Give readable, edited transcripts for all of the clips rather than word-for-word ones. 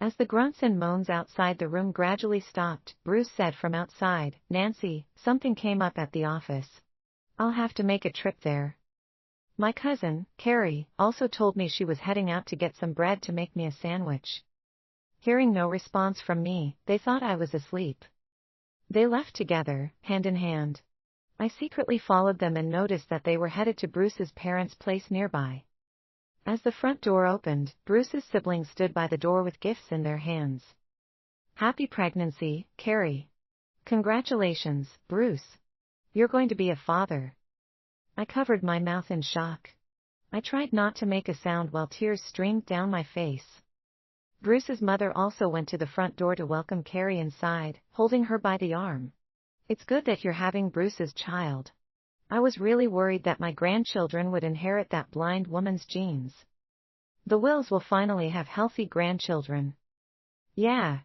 As the grunts and moans outside the room gradually stopped, Bruce said from outside, "Nancy, something came up at the office. I'll have to make a trip there. My cousin, Kerry, also told me she was heading out to get some bread to make me a sandwich." Hearing no response from me, they thought I was asleep. They left together, hand in hand. I secretly followed them and noticed that they were headed to Bruce's parents' place nearby. As the front door opened, Bruce's siblings stood by the door with gifts in their hands. "Happy pregnancy, Kerry. Congratulations, Bruce. You're going to be a father." I covered my mouth in shock. I tried not to make a sound while tears streamed down my face. Bruce's mother also went to the front door to welcome Kerry inside, holding her by the arm. "It's good that you're having Bruce's child. I was really worried that my grandchildren would inherit that blind woman's genes. The Wills will finally have healthy grandchildren." "Yeah.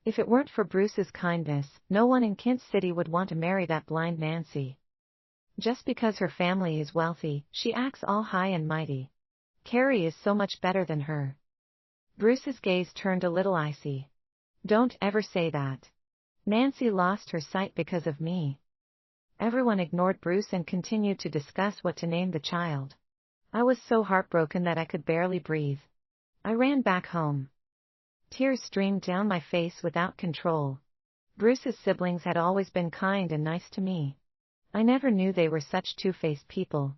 If it weren't for Bruce's kindness, no one in Kent City would want to marry that blind Nancy. Just because her family is wealthy, she acts all high and mighty. Kerry is so much better than her." Bruce's gaze turned a little icy. "Don't ever say that. Nancy lost her sight because of me." Everyone ignored Bruce and continued to discuss what to name the child. I was so heartbroken that I could barely breathe. I ran back home. Tears streamed down my face without control. Bruce's siblings had always been kind and nice to me. I never knew they were such two-faced people.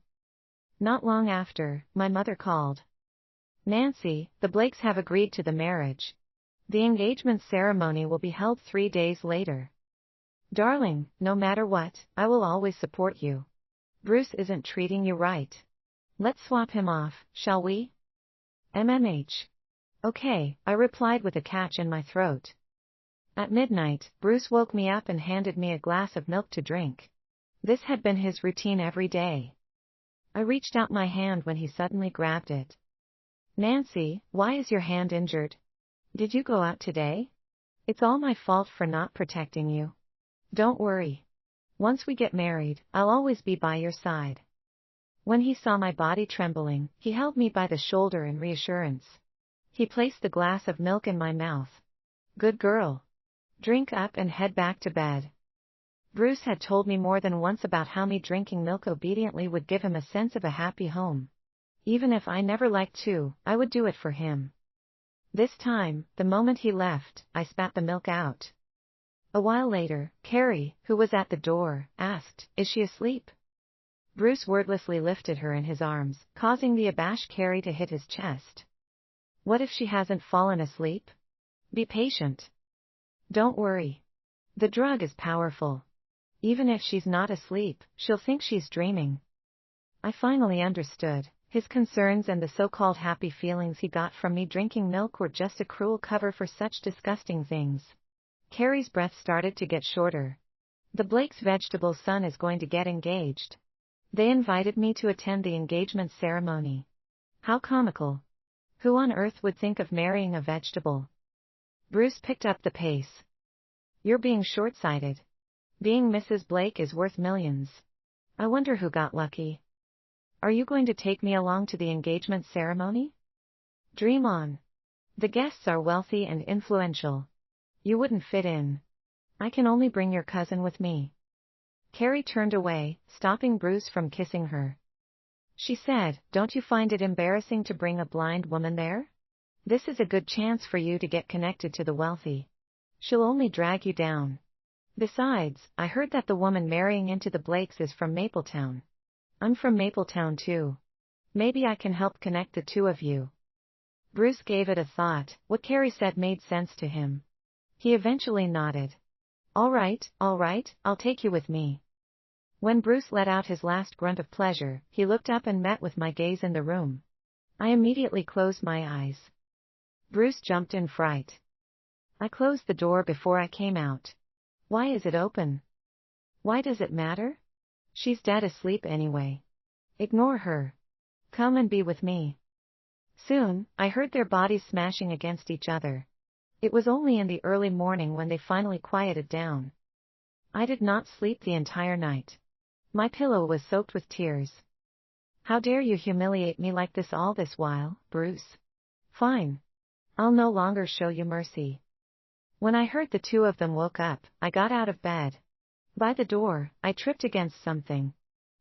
Not long after, my mother called. "Nancy, the Blakes have agreed to the marriage. The engagement ceremony will be held 3 days later. Darling, no matter what, I will always support you. Bruce isn't treating you right. Let's swap him off, shall we?" "MMH. Okay," I replied with a catch in my throat. At midnight, Bruce woke me up and handed me a glass of milk to drink. This had been his routine every day. I reached out my hand when he suddenly grabbed it. "Nancy, why is your hand injured? Did you go out today? It's all my fault for not protecting you. Don't worry. Once we get married, I'll always be by your side." When he saw my body trembling, he held me by the shoulder in reassurance. He placed the glass of milk in my mouth. "Good girl. Drink up and head back to bed." Bruce had told me more than once about how me drinking milk obediently would give him a sense of a happy home. Even if I never liked to, I would do it for him. This time, the moment he left, I spat the milk out. A while later, Kerry, who was at the door, asked, "Is she asleep?" Bruce wordlessly lifted her in his arms, causing the abashed Kerry to hit his chest. "What if she hasn't fallen asleep? Be patient. Don't worry. The drug is powerful. Even if she's not asleep, she'll think she's dreaming." I finally understood. His concerns and the so-called happy feelings he got from me drinking milk were just a cruel cover for such disgusting things. Kerry's breath started to get shorter. "The Blake's vegetable son is going to get engaged. They invited me to attend the engagement ceremony. How comical. Who on earth would think of marrying a vegetable?" Bruce picked up the pace. "You're being short-sighted. Being Mrs. Blake is worth millions. I wonder who got lucky. Are you going to take me along to the engagement ceremony? Dream on. The guests are wealthy and influential. You wouldn't fit in. I can only bring your cousin with me." Kerry turned away, stopping Bruce from kissing her. She said, "Don't you find it embarrassing to bring a blind woman there? This is a good chance for you to get connected to the wealthy. She'll only drag you down. Besides, I heard that the woman marrying into the Blakes is from Mapletown. I'm from Mapletown too. Maybe I can help connect the two of you." Bruce gave it a thought. What Kerry said made sense to him. He eventually nodded. All right, I'll take you with me." When Bruce let out his last grunt of pleasure, he looked up and met with my gaze in the room. I immediately closed my eyes. Bruce jumped in fright. I closed the door before I came out. Why is it open? Why does it matter? She's dead asleep anyway. Ignore her. Come and be with me. Soon, I heard their bodies smashing against each other. It was only in the early morning when they finally quieted down. I did not sleep the entire night. My pillow was soaked with tears. "How dare you humiliate me like this all this while, Bruce?" "Fine. I'll no longer show you mercy. When I heard the two of them woke up, I got out of bed. By the door, I tripped against something.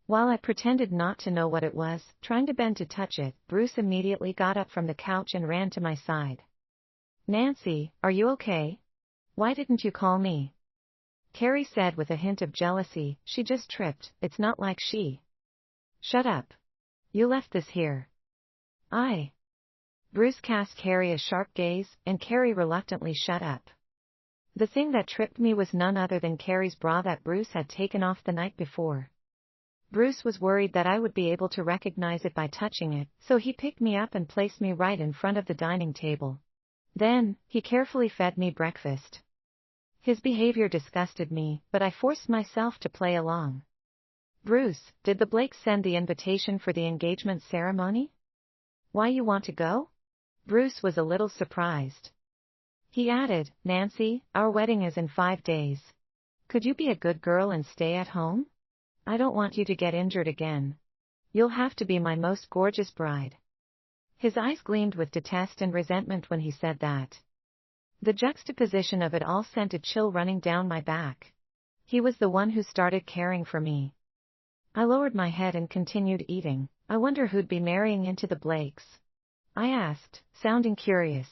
While I pretended not to know what it was, trying to bend to touch it, Bruce immediately got up from the couch and ran to my side. Nancy, are you okay? Why didn't you call me? Kerry said with a hint of jealousy. She just tripped, it's not like she. Shut up. You left this here. Bruce cast Kerry a sharp gaze, and Kerry reluctantly shut up. The thing that tripped me was none other than Kerry's bra that Bruce had taken off the night before. Bruce was worried that I would be able to recognize it by touching it, so he picked me up and placed me right in front of the dining table. Then, he carefully fed me breakfast. His behavior disgusted me, but I forced myself to play along. Bruce, did the Blakes send the invitation for the engagement ceremony? Why you want to go? Bruce was a little surprised. He added, Nancy, our wedding is in 5 days. Could you be a good girl and stay at home? I don't want you to get injured again. You'll have to be my most gorgeous bride. His eyes gleamed with detest and resentment when he said that. The juxtaposition of it all sent a chill running down my back. He was the one who started caring for me. I lowered my head and continued eating. I wonder who'd be marrying into the Blakes? I asked, sounding curious.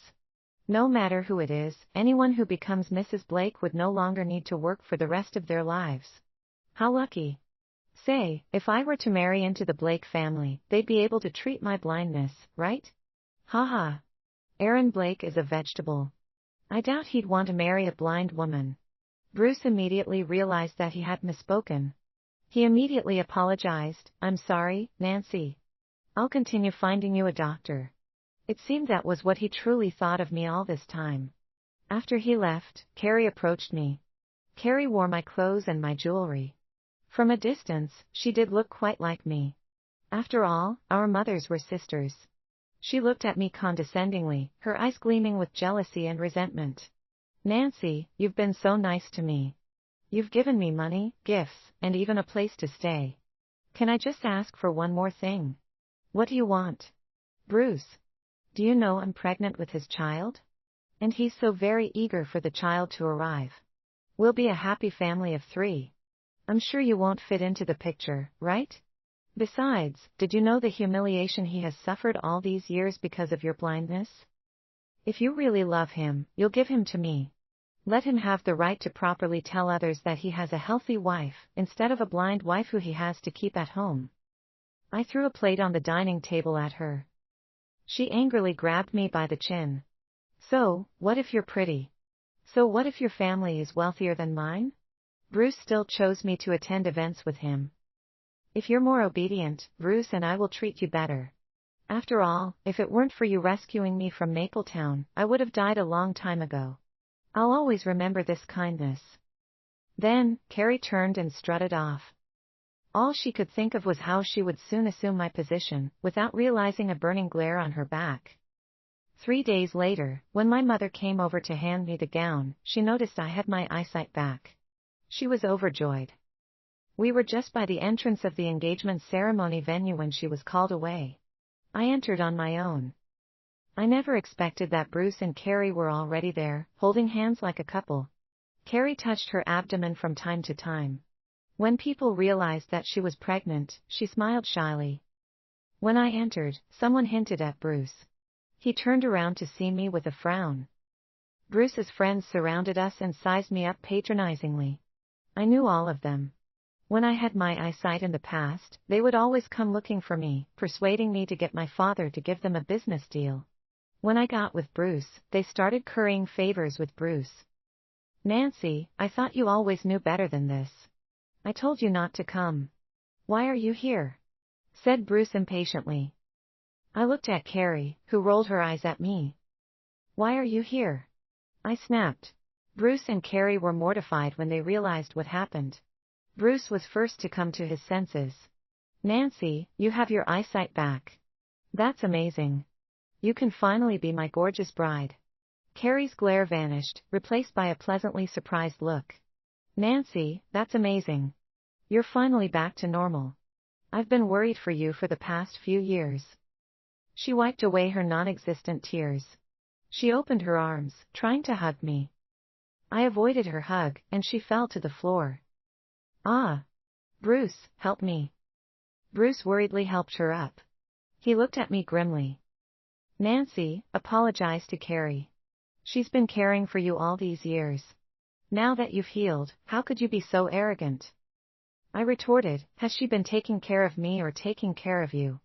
No matter who it is, anyone who becomes Mrs. Blake would no longer need to work for the rest of their lives. How lucky. Say, if I were to marry into the Blake family, they'd be able to treat my blindness, right? Haha. Aaron Blake is a vegetable. I doubt he'd want to marry a blind woman. Bruce immediately realized that he had misspoken. He immediately apologized. I'm sorry, Nancy. I'll continue finding you a doctor. It seemed that was what he truly thought of me all this time. After he left, Kerry approached me. Kerry wore my clothes and my jewelry. From a distance, she did look quite like me. After all, our mothers were sisters. She looked at me condescendingly, her eyes gleaming with jealousy and resentment. Nancy, you've been so nice to me. You've given me money, gifts, and even a place to stay. Can I just ask for one more thing? What do you want? Bruce. Do you know I'm pregnant with his child? And he's so very eager for the child to arrive. We'll be a happy family of 3. I'm sure you won't fit into the picture, right? Besides, did you know the humiliation he has suffered all these years because of your blindness? If you really love him, you'll give him to me. Let him have the right to properly tell others that he has a healthy wife, instead of a blind wife who he has to keep at home. I threw a plate on the dining table at her. She angrily grabbed me by the chin. So, what if you're pretty? So what if your family is wealthier than mine? Bruce still chose me to attend events with him. If you're more obedient, Bruce and I will treat you better. After all, if it weren't for you rescuing me from Mapletown, I would have died a long time ago. I'll always remember this kindness. Then, Kerry turned and strutted off. All she could think of was how she would soon assume my position, without realizing a burning glare on her back. 3 days later, when my mother came over to hand me the gown, she noticed I had my eyesight back. She was overjoyed. We were just by the entrance of the engagement ceremony venue when she was called away. I entered on my own. I never expected that Bruce and Kerry were already there, holding hands like a couple. Kerry touched her abdomen from time to time. When people realized that she was pregnant, she smiled shyly. When I entered, someone hinted at Bruce. He turned around to see me with a frown. Bruce's friends surrounded us and sized me up patronizingly. I knew all of them. When I had my eyesight in the past, they would always come looking for me, persuading me to get my father to give them a business deal. When I got with Bruce, they started currying favors with Bruce. Nancy, I thought you always knew better than this. I told you not to come. Why are you here? Said Bruce impatiently. I looked at Kerry, who rolled her eyes at me. Why are you here? I snapped. Bruce and Kerry were mortified when they realized what happened. Bruce was first to come to his senses. Nancy, you have your eyesight back. That's amazing. You can finally be my gorgeous bride. Kerry's glare vanished, replaced by a pleasantly surprised look. Nancy, that's amazing. You're finally back to normal. I've been worried for you for the past few years. She wiped away her non-existent tears. She opened her arms, trying to hug me. I avoided her hug, and she fell to the floor. Ah! Bruce, help me. Bruce worriedly helped her up. He looked at me grimly. Nancy, apologize to Kerry. She's been caring for you all these years. Now that you've healed, how could you be so arrogant? I retorted, has she been taking care of me or taking care of you?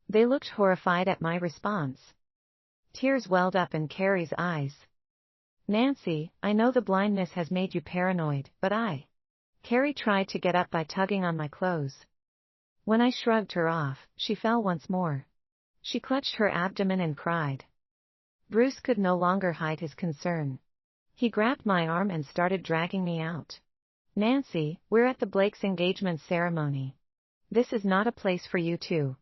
They looked horrified at my response. Tears welled up in Kerry's eyes. Nancy, I know the blindness has made you paranoid, but Kerry tried to get up by tugging on my clothes. When I shrugged her off, she fell once more. She clutched her abdomen and cried. Bruce could no longer hide his concern. He grabbed my arm and started dragging me out. Nancy, we're at the Blakes' engagement ceremony. This is not a place for you two.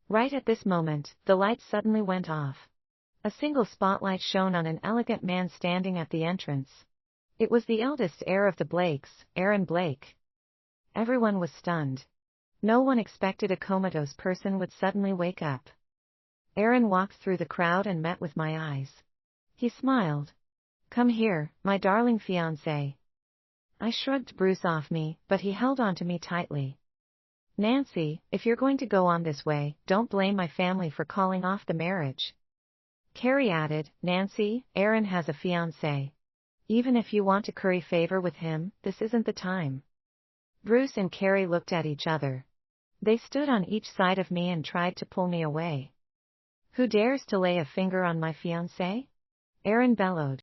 Right at this moment, the lights suddenly went off. A single spotlight shone on an elegant man standing at the entrance. It was the eldest heir of the Blakes, Aaron Blake. Everyone was stunned. No one expected a comatose person would suddenly wake up. Aaron walked through the crowd and met with my eyes. He smiled. Come here, my darling fiancé. I shrugged Bruce off me, but he held on to me tightly. Nancy, if you're going to go on this way, don't blame my family for calling off the marriage. Kerry added, Nancy, Aaron has a fiancé. Even if you want to curry favor with him, this isn't the time. Bruce and Kerry looked at each other. They stood on each side of me and tried to pull me away. Who dares to lay a finger on my fiancé? Aaron bellowed.